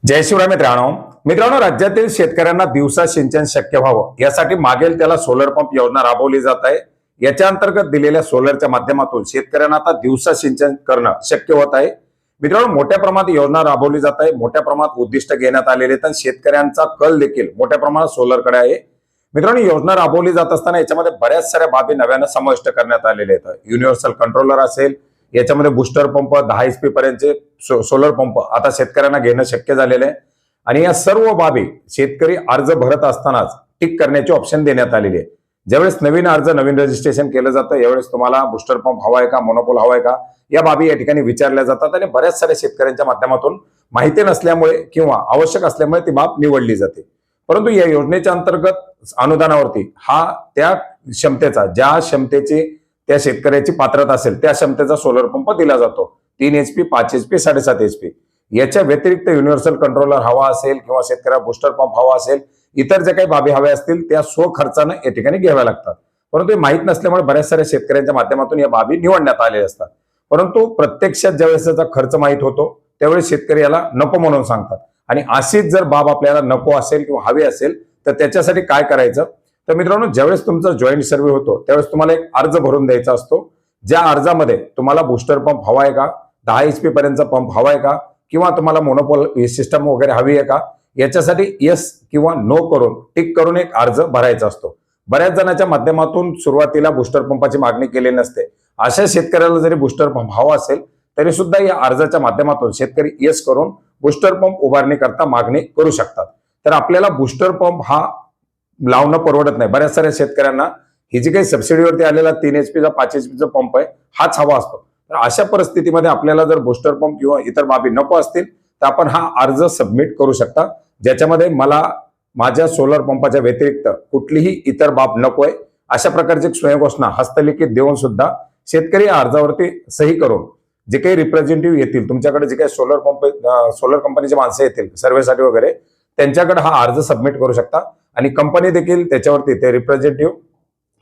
जय शिवराय मित्रांनो राज्यातील शेतकऱ्यांना दिवसा सिंचन शक्य व्हावं यासाठी मागेल त्याला सोलर पंप योजना राबवली जात आहे। याच्या अंतर्गत दिलेल्या सोलरच्या माध्यमातून शेतकऱ्यांना आता दिवसा सिंचन करणं शक्य होत आहे। मित्रांनो, मोठ्या प्रमाणात योजना राबवली जात आहे, मोठ्या प्रमाणात उद्दिष्ट घेण्यात आलेले आहेत, शेतकऱ्यांचा कल देखील मोठ्या प्रमाणात सोलरकडे आहे। मित्रांनो, योजना राबवली जात असताना याच्यामध्ये बऱ्याच साऱ्या बाबी नव्यानं समाविष्ट करण्यात आलेले आहेत। युनिव्हर्सल कंट्रोलर असेल, याच्यामध्ये बुस्टर पंप 10 HP पर्यंतचे सोलर पंप आता शेतकऱ्यांना घेणं शक्य झालेलं आहे आणि या सर्व बाबी शेतकरी अर्ज भरत असतानाच टिक करण्याची ऑप्शन देण्यात आलेली आहे। ज्यावेळेस नवीन अर्ज नवीन रजिस्ट्रेशन केलं जातं यावेळेस तुम्हाला बुस्टर पंप हवाय का, मोनोपोल हवाय का, या बाबी या ठिकाणी विचारल्या जातात आणि बऱ्याच साऱ्या शेतकऱ्यांच्या माध्यमातून माहिती नसल्यामुळे किंवा आवश्यक असल्यामुळे ती बाब निवडली जाते। परंतु या योजनेच्या अंतर्गत अनुदानावरती हा त्या क्षमतेचा, ज्या क्षमतेची त्या शेतकऱ्याची पात्रता असेल त्या क्षमतेचा सोलर पंप दिला जातो। 3 HP, 5 HP, 7.5 HP। याच्या व्यतिरिक्त युनिव्हर्सल कंट्रोलर हवा असेल किंवा शेतकऱ्याला बुस्टर पंप हवा असेल, इतर जे काही बाबी हव्या असतील त्या स्वखर्चाने या ठिकाणी घ्याव्या लागतात। परंतु हे माहीत नसल्यामुळे बऱ्याच साऱ्या शेतकऱ्यांच्या माध्यमातून या बाबी निवडण्यात आलेल्या असतात। परंतु प्रत्यक्षात ज्यावेळेस त्याचा खर्च माहीत होतो त्यावेळेस शेतकरी याला नको म्हणून सांगतात आणि अशीच जर बाब आपल्याला नको असेल किंवा हवी असेल तर त्याच्यासाठी काय करायचं, तर मित्रांनो, ज्यावेळेस तुमचा जॉईंट सर्व्हे होतो त्यावेळेस तुम्हाला एक अर्ज भरून द्यायचा असतो। ज्या अर्जामध्ये तुम्हाला बुस्टर पंप हवाय का, 10 HP पर्यंतचा पंप हवाय का, किंवा तुम्हाला मोनोपोल सिस्टम वगैरे हवी आहे का, याच्यासाठी येस किंवा नो करून टिक करून एक अर्ज भरायचा असतो। बऱ्याच जणांच्या माध्यमातून सुरुवातीला बुस्टर पंपाची मागणी केलेली नसते। अशा शेतकऱ्याला जरी बुस्टर पंप हवा असेल तरी सुद्धा या अर्जाच्या माध्यमातून शेतकरी येस करून बुस्टर पंप उभारणी करता मागणी करू शकतात। तर आपल्याला बुस्टर पंप हा लावणं परवडत नाही। बऱ्याच साऱ्या शेतकऱ्यांना ही जी काही सबसिडीवरती आलेला 3 HP 5 HP पंप आहे हाच हवा असतो। तर अशा परिस्थितीमध्ये आपल्याला जर बुस्टर पंप किंवा इतर बाबी नको असतील तर आपण हा अर्ज सबमिट करू शकता, ज्याच्यामध्ये मला माझ्या सोलर पंपाच्या व्यतिरिक्त कुठलीही इतर बाब नकोय अशा प्रकारची एक स्वयंघोषणा हस्तलिखित देऊन सुद्धा शेतकरी या अर्जावरती सही करून जे काही रिप्रेझेंटेटिव्ह येतील, तुमच्याकडे जे काही सोलर कंपनीचे माणसं येतील सर्व्हेसाठी वगैरे, त्यांच्याकडे हा अर्ज सबमिट करू शकता आणि कंपनी देखील त्याच्यावरती ते रिप्रेझेंटेटिव्ह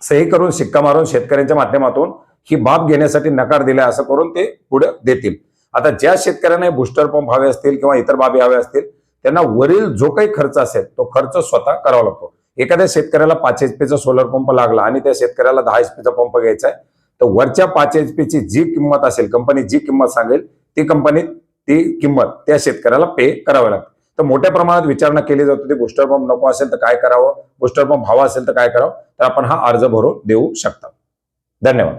सही करून शिक्का मारून शेतकऱ्यांच्या माध्यमातून ही बाब घेण्यासाठी नकार दिला असं करून ते पुढे देतील। आता ज्या शेतकऱ्यांना बुस्टर पंप हवे असतील किंवा इतर बाबी हवे असतील त्यांना वरील जो काही खर्च असेल तो खर्च स्वतः करावा लागतो। एखाद्या शेतकऱ्याला 5 HP सोलर पंप लागला आणि त्या शेतकऱ्याला 10 HP पंप घ्यायचा आहे तर वरच्या 5 HP ची जी किंमत असेल, कंपनी जी किंमत सांगेल ती किंमत त्या शेतकऱ्याला पे करावी लागते। तर मोठ्या प्रमाणात विचारणा केली जाते, बुस्टर पंप नको असेल तर काय करावं, बुस्टर पंप हवा असेल तर काय करावं, तर आपण हा अर्ज भरून देऊ शकता। धन्यवाद।